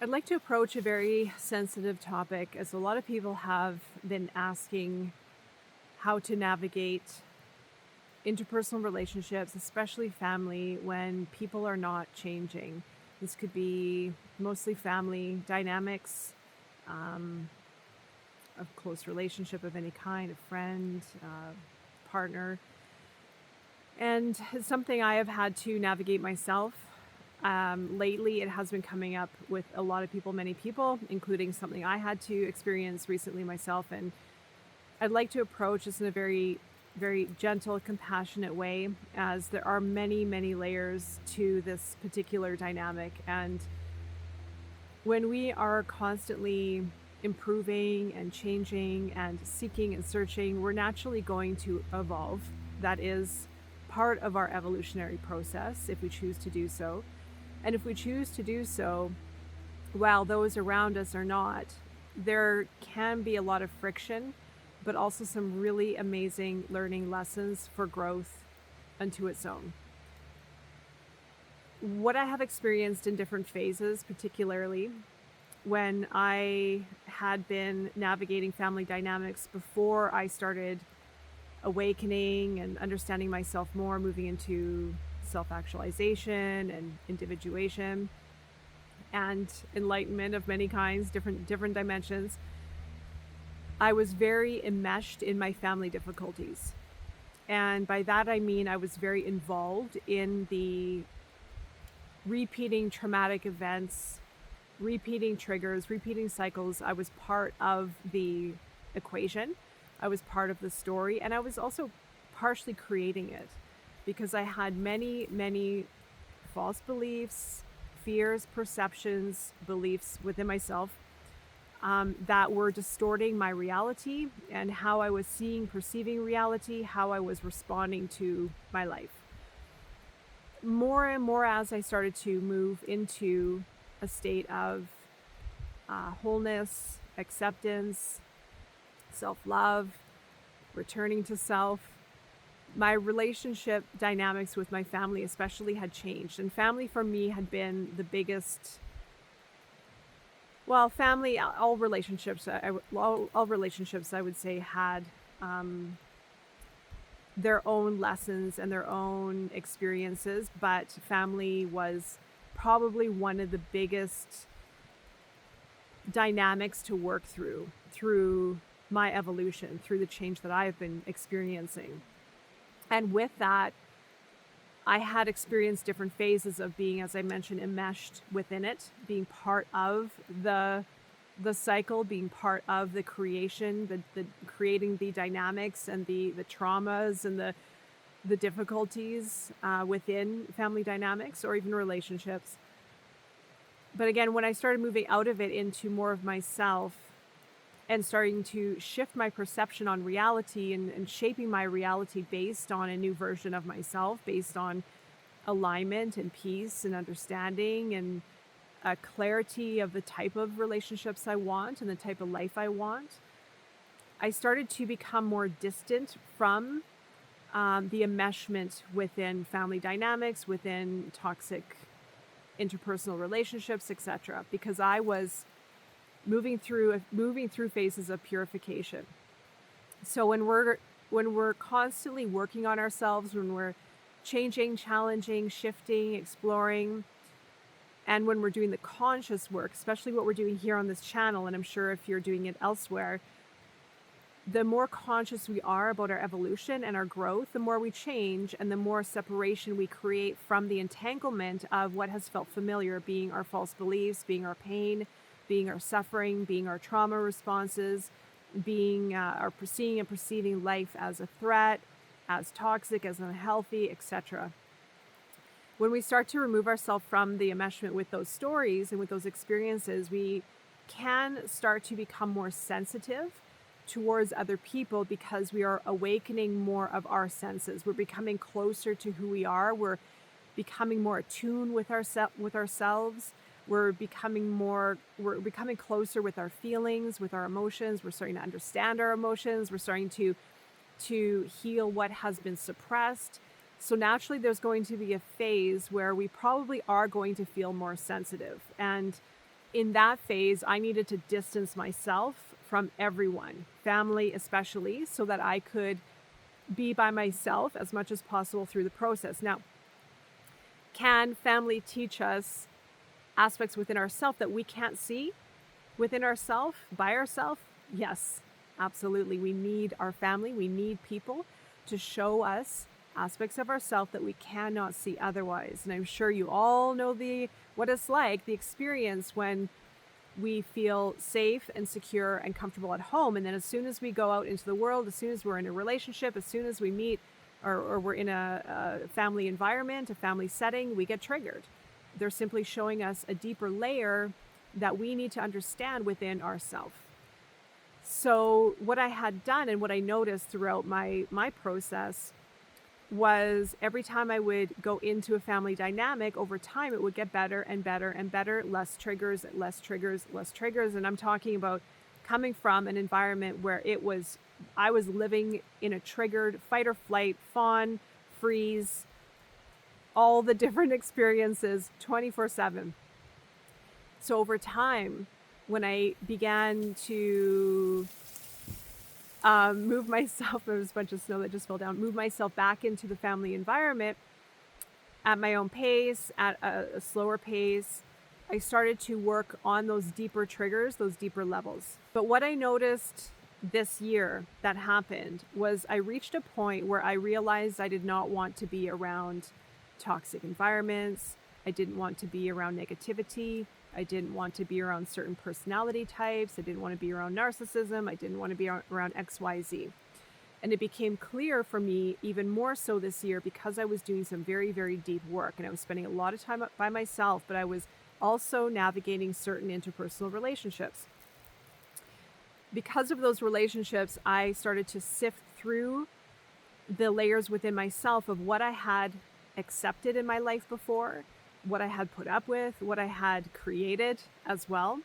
I'd like to approach a very sensitive topic, as a lot of people have been asking how to navigate interpersonal relationships, especially family, when people are not changing. This could be mostly family dynamics, um, a close relationship of any kind, a friend, partner. And it's something I have had to navigate myself. Lately, it has been coming up with a lot of people, many people, including something I had to experience recently myself. And I'd like to approach this in a very, very gentle, compassionate way, as there are many, many layers to this particular dynamic. And when we are constantly improving and changing and seeking and searching, we're naturally going to evolve. That is part of our evolutionary process if we choose to do so. And if we choose to do so, while those around us are not, there can be a lot of friction, but also some really amazing learning lessons for growth unto its own. What I have experienced in different phases, particularly when I had been navigating family dynamics before I started awakening and understanding myself more, moving into self-actualization and individuation and enlightenment of many kinds, different dimensions, I was very enmeshed in my family difficulties. And by that I mean I was very involved in the repeating traumatic events, repeating triggers, repeating cycles. I was part of the equation. I was part of the story, and I was also partially creating it, because I had many, many false beliefs, fears, perceptions, beliefs within myself that were distorting my reality and how I was seeing, perceiving reality, how I was responding to my life. More and more as I started to move into a state of wholeness, acceptance, self-love, returning to self, my relationship dynamics with my family especially had changed. And family for me had been the biggest, well, family, all relationships I would say had their own lessons and their own experiences, but family was probably one of the biggest dynamics to work through my evolution, through the change that I've been experiencing. And with that, I had experienced different phases of being, as I mentioned, enmeshed within it, being part of the cycle, being part of the creation, the creating the dynamics and the traumas and the difficulties within family dynamics or even relationships. But again, when I started moving out of it into more of myself and starting to shift my perception on reality and shaping my reality based on a new version of myself, based on alignment and peace and understanding and a clarity of the type of relationships I want and the type of life I want, I started to become more distant from the enmeshment within family dynamics, within toxic interpersonal relationships, etc., because I was moving through phases of purification. So when we're constantly working on ourselves, when we're changing, challenging, shifting, exploring, and when we're doing the conscious work, especially what we're doing here on this channel, and I'm sure if you're doing it elsewhere, the more conscious we are about our evolution and our growth, the more we change and the more separation we create from the entanglement of what has felt familiar, being our false beliefs, being our pain, being our suffering, being our trauma responses, being our seeing and perceiving life as a threat, as toxic, as unhealthy, etc. When we start to remove ourselves from the enmeshment with those stories and with those experiences, we can start to become more sensitive towards other people, because we are awakening more of our senses. We're becoming closer to who we are. We're becoming more attuned with ourselves. We're becoming closer with our feelings, with our emotions. We're starting to understand our emotions. We're starting to heal what has been suppressed. So naturally, there's going to be a phase where we probably are going to feel more sensitive. And in that phase, I needed to distance myself from everyone, family especially, so that I could be by myself as much as possible through the process. Now, can family teach us aspects within ourselves that we can't see within ourselves, by ourselves? Yes, absolutely. We need our family. We need people to show us aspects of ourselves that we cannot see otherwise. And I'm sure you all know what it's like, the experience when we feel safe and secure and comfortable at home. And then as soon as we go out into the world, as soon as we're in a relationship, as soon as we meet or we're in a family environment, a family setting, we get triggered. They're simply showing us a deeper layer that we need to understand within ourselves. So what I had done and what I noticed throughout my process was every time I would go into a family dynamic, over time it would get better and better and better, less triggers, less triggers, less triggers. And I'm talking about coming from an environment where I was living in a triggered fight or flight, fawn, freeze, all the different experiences 24/7. So over time, when I began to move myself, there was a bunch of snow that just fell down, move myself back into the family environment at my own pace, at a slower pace, I started to work on those deeper triggers, those deeper levels. But what I noticed this year that happened was I reached a point where I realized I did not want to be around toxic environments. I didn't want to be around negativity. I didn't want to be around certain personality types. I didn't want to be around narcissism. I didn't want to be around XYZ. And it became clear for me even more so this year because I was doing some very, very deep work and I was spending a lot of time by myself, but I was also navigating certain interpersonal relationships. Because of those relationships, I started to sift through the layers within myself of what I had accepted in my life before, what I had put up with, what I had created as well.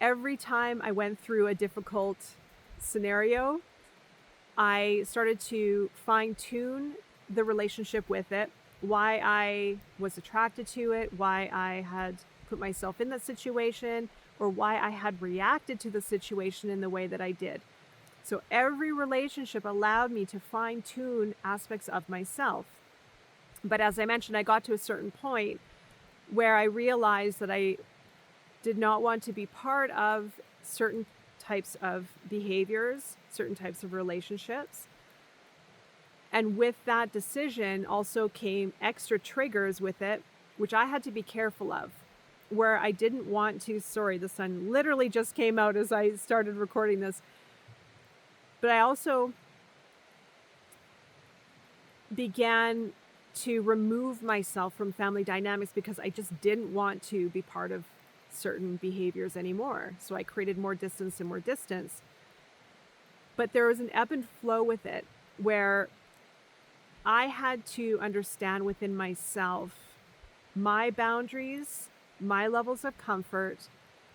Every time I went through a difficult scenario, I started to fine-tune the relationship with it, why I was attracted to it, why I had put myself in that situation, or why I had reacted to the situation in the way that I did. So every relationship allowed me to fine-tune aspects of myself. But as I mentioned, I got to a certain point where I realized that I did not want to be part of certain types of behaviors, certain types of relationships. And with that decision also came extra triggers with it, which I had to be careful of, where I didn't want to, sorry, the sun literally just came out as I started recording this. But I also began to remove myself from family dynamics because I just didn't want to be part of certain behaviors anymore. So I created more distance and more distance. But there was an ebb and flow with it where I had to understand within myself my boundaries, my levels of comfort,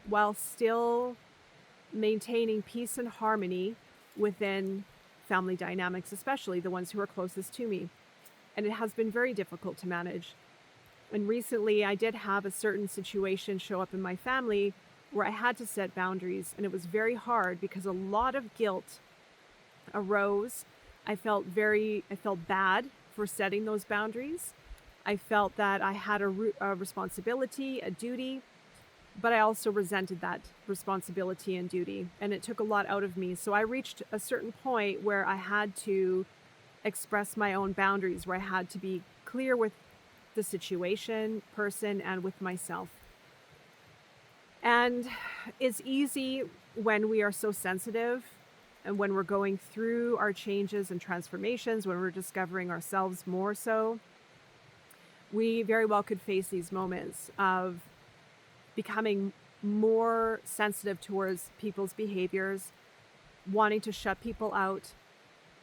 while still maintaining peace and harmony within family dynamics, especially the ones who are closest to me. And it has been very difficult to manage. And recently I did have a certain situation show up in my family where I had to set boundaries, and it was very hard because a lot of guilt arose. I felt bad for setting those boundaries. I felt that I had a responsibility, a duty, but I also resented that responsibility and duty, and it took a lot out of me. So I reached a certain point where I had to express my own boundaries, where I had to be clear with the situation, person, and with myself. And it's easy when we are so sensitive and when we're going through our changes and transformations, when we're discovering ourselves more so, we very well could face these moments of becoming more sensitive towards people's behaviors, wanting to shut people out,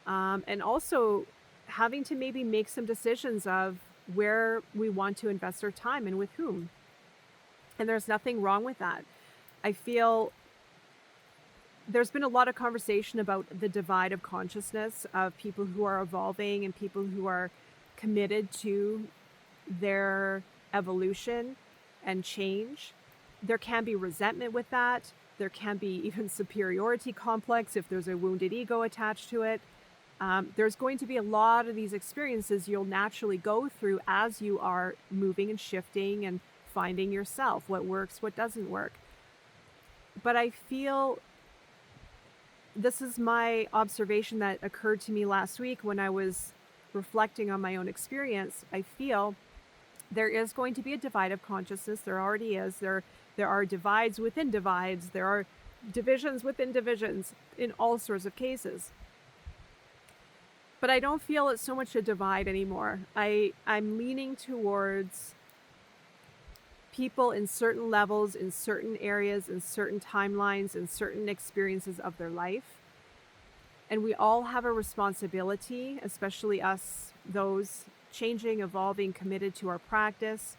and also having to maybe make some decisions of where we want to invest our time and with whom. And there's nothing wrong with that. I feel there's been a lot of conversation about the divide of consciousness of people who are evolving and people who are committed to their evolution and change. There can be resentment with that. There can be even superiority complex if there's a wounded ego attached to it. There's going to be a lot of these experiences you'll naturally go through as you are moving and shifting and finding yourself, what works, what doesn't work. But I feel this is my observation that occurred to me last week when I was reflecting on my own experience. I feel there is going to be a divide of consciousness. There already is. There are divides within divides. There are divisions within divisions in all sorts of cases. But I don't feel it's so much a divide anymore. I'm leaning towards people in certain levels, in certain areas, in certain timelines, in certain experiences of their life. And we all have a responsibility, especially us, those changing, evolving, committed to our practice,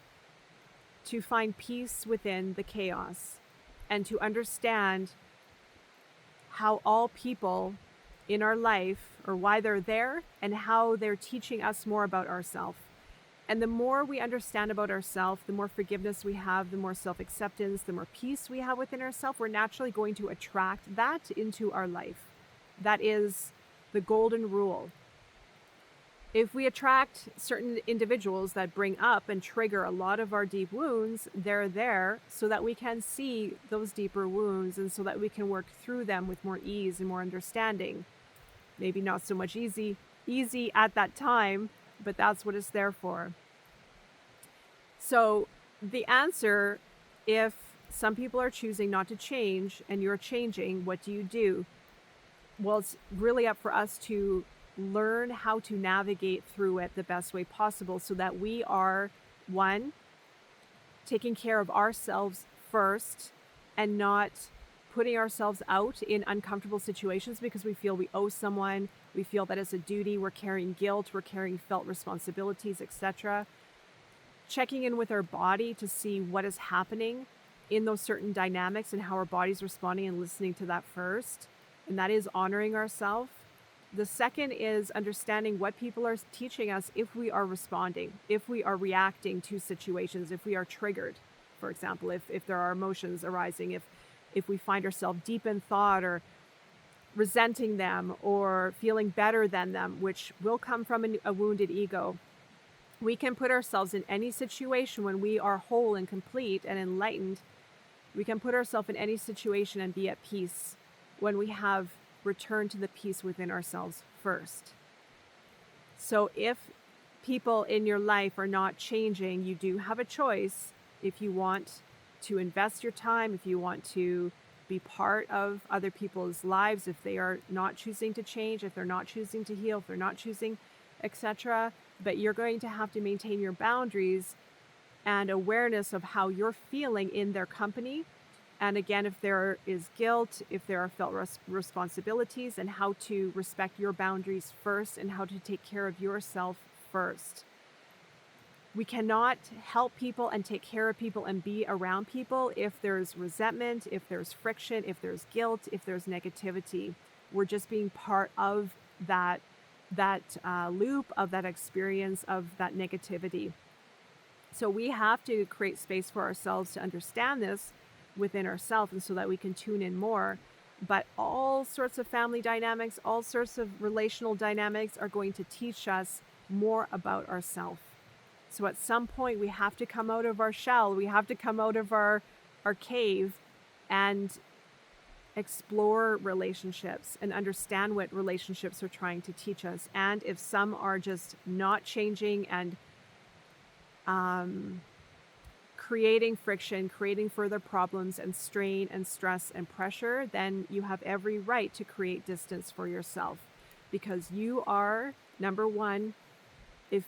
to find peace within the chaos and to understand how all people in our life, or why they're there, and how they're teaching us more about ourselves. And the more we understand about ourselves, the more forgiveness we have, the more self-acceptance, the more peace we have within ourselves, we're naturally going to attract that into our life. That is the golden rule. If we attract certain individuals that bring up and trigger a lot of our deep wounds, they're there so that we can see those deeper wounds and so that we can work through them with more ease and more understanding. Maybe not so much easy at that time, but that's what it's there for. So the answer, if some people are choosing not to change and you're changing, what do you do? Well, it's really up for us to learn how to navigate through it the best way possible so that we are, one, taking care of ourselves first and not putting ourselves out in uncomfortable situations because we feel we owe someone, we feel that it's a duty, we're carrying guilt, we're carrying felt responsibilities, etc. Checking in with our body to see what is happening in those certain dynamics and how our body's responding and listening to that first. And that is honoring ourselves. The second is understanding what people are teaching us if we are responding, if we are reacting to situations, if we are triggered, for example, if there are emotions arising, if we find ourselves deep in thought or resenting them or feeling better than them, which will come from a wounded ego. We can put ourselves in any situation when we are whole and complete and enlightened. We can put ourselves in any situation and be at peace when we have returned to the peace within ourselves first. So if people in your life are not changing, you do have a choice. If you want to invest your time, if you want to be part of other people's lives, if they are not choosing to change, if they're not choosing to heal, if they're not choosing, etc. But you're going to have to maintain your boundaries and awareness of how you're feeling in their company. And again, if there is guilt, if there are felt responsibilities, and how to respect your boundaries first and how to take care of yourself first. We cannot help people and take care of people and be around people if there's resentment, if there's friction, if there's guilt, if there's negativity. We're just being part of that loop, of that experience, of that negativity. So we have to create space for ourselves to understand this within ourselves and so that we can tune in more. But all sorts of family dynamics, all sorts of relational dynamics are going to teach us more about ourselves. So at some point we have to come out of our shell, we have to come out of our cave and explore relationships and understand what relationships are trying to teach us. And if some are just not changing and creating friction, creating further problems and strain and stress and pressure, then you have every right to create distance for yourself, because you are, number one, if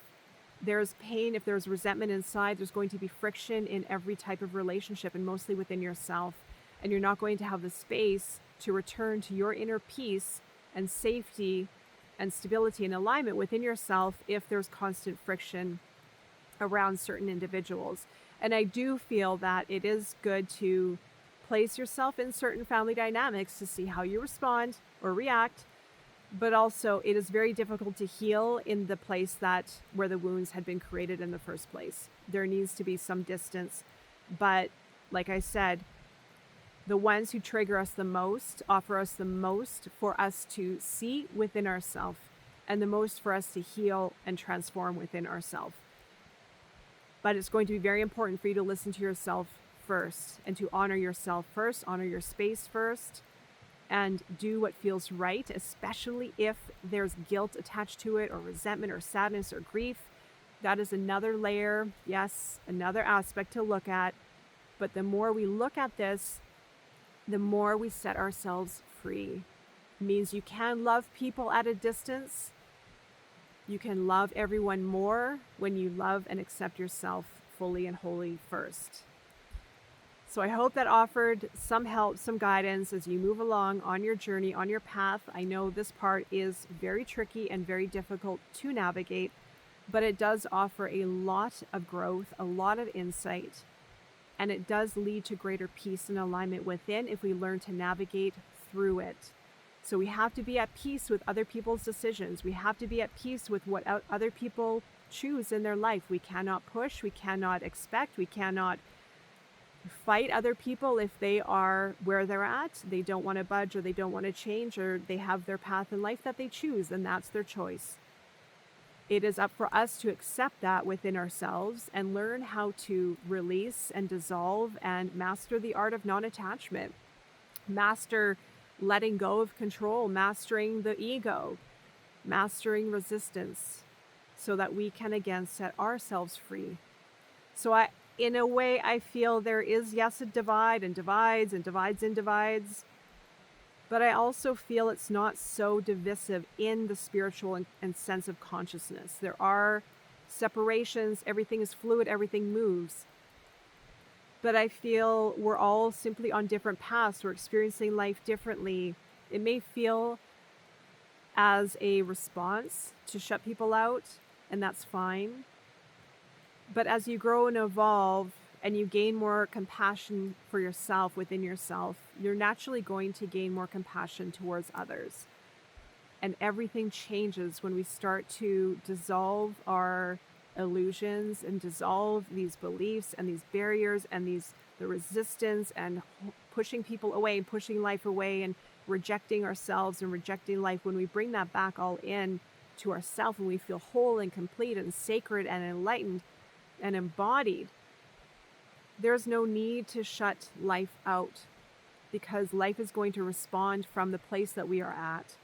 there's pain, if there's resentment inside, there's going to be friction in every type of relationship and mostly within yourself. And you're not going to have the space to return to your inner peace and safety and stability and alignment within yourself if there's constant friction around certain individuals. And I do feel that it is good to place yourself in certain family dynamics to see how you respond or react. But also it is very difficult to heal in the place where the wounds had been created in the first place. There needs to be some distance, but like I said, the ones who trigger us the most, offer us the most for us to see within ourselves, and the most for us to heal and transform within ourselves. But it's going to be very important for you to listen to yourself first, and to honor yourself first, honor your space first, and do what feels right, especially if there's guilt attached to it, or resentment, or sadness, or grief. That is another layer, yes, another aspect to look at. But the more we look at this, the more we set ourselves free. It means you can love people at a distance. You can love everyone more when you love and accept yourself fully and wholly first. So I hope that offered some help, some guidance as you move along on your journey, on your path. I know this part is very tricky and very difficult to navigate, but it does offer a lot of growth, a lot of insight, and it does lead to greater peace and alignment within if we learn to navigate through it. So we have to be at peace with other people's decisions. We have to be at peace with what other people choose in their life. We cannot push, we cannot expect, we cannot fight other people if they are where they're at. They don't want to budge, or they don't want to change, or they have their path in life that they choose, and that's their choice. It is up for us to accept that within ourselves and learn how to release and dissolve and master the art of non-attachment. Master letting go of control, mastering the ego, mastering resistance, so that we can again set ourselves free. So in a way, I feel there is, yes, a divide and divides and divides and divides. But I also feel it's not so divisive in the spiritual and sense of consciousness. There are separations, everything is fluid, everything moves. But I feel we're all simply on different paths. We're experiencing life differently. It may feel as a response to shut people out, and that's fine. But as you grow and evolve, and you gain more compassion for yourself within yourself, you're naturally going to gain more compassion towards others. And everything changes when we start to dissolve our illusions and dissolve these beliefs and these barriers and the resistance and pushing people away and pushing life away and rejecting ourselves and rejecting life. When we bring that back all in to ourselves, and we feel whole and complete and sacred and enlightened and embodied, there's no need to shut life out, because life is going to respond from the place that we are at,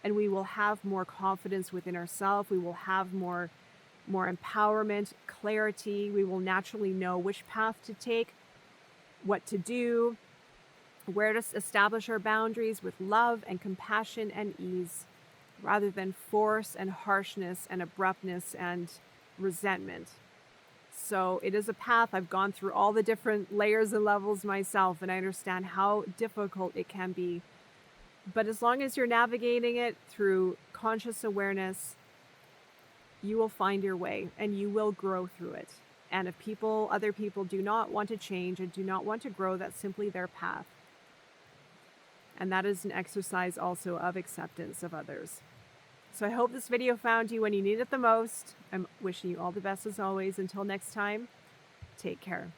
and we will have more confidence within ourselves. We will have more empowerment, clarity. We will naturally know which path to take, what to do, where to establish our boundaries with love and compassion and ease, rather than force and harshness and abruptness and resentment. So it is a path. I've gone through all the different layers and levels myself, and I understand how difficult it can be. But as long as you're navigating it through conscious awareness, you will find your way and you will grow through it. And if other people do not want to change and do not want to grow, that's simply their path. And that is an exercise also of acceptance of others. So I hope this video found you when you need it the most. I'm wishing you all the best as always. Until next time, take care.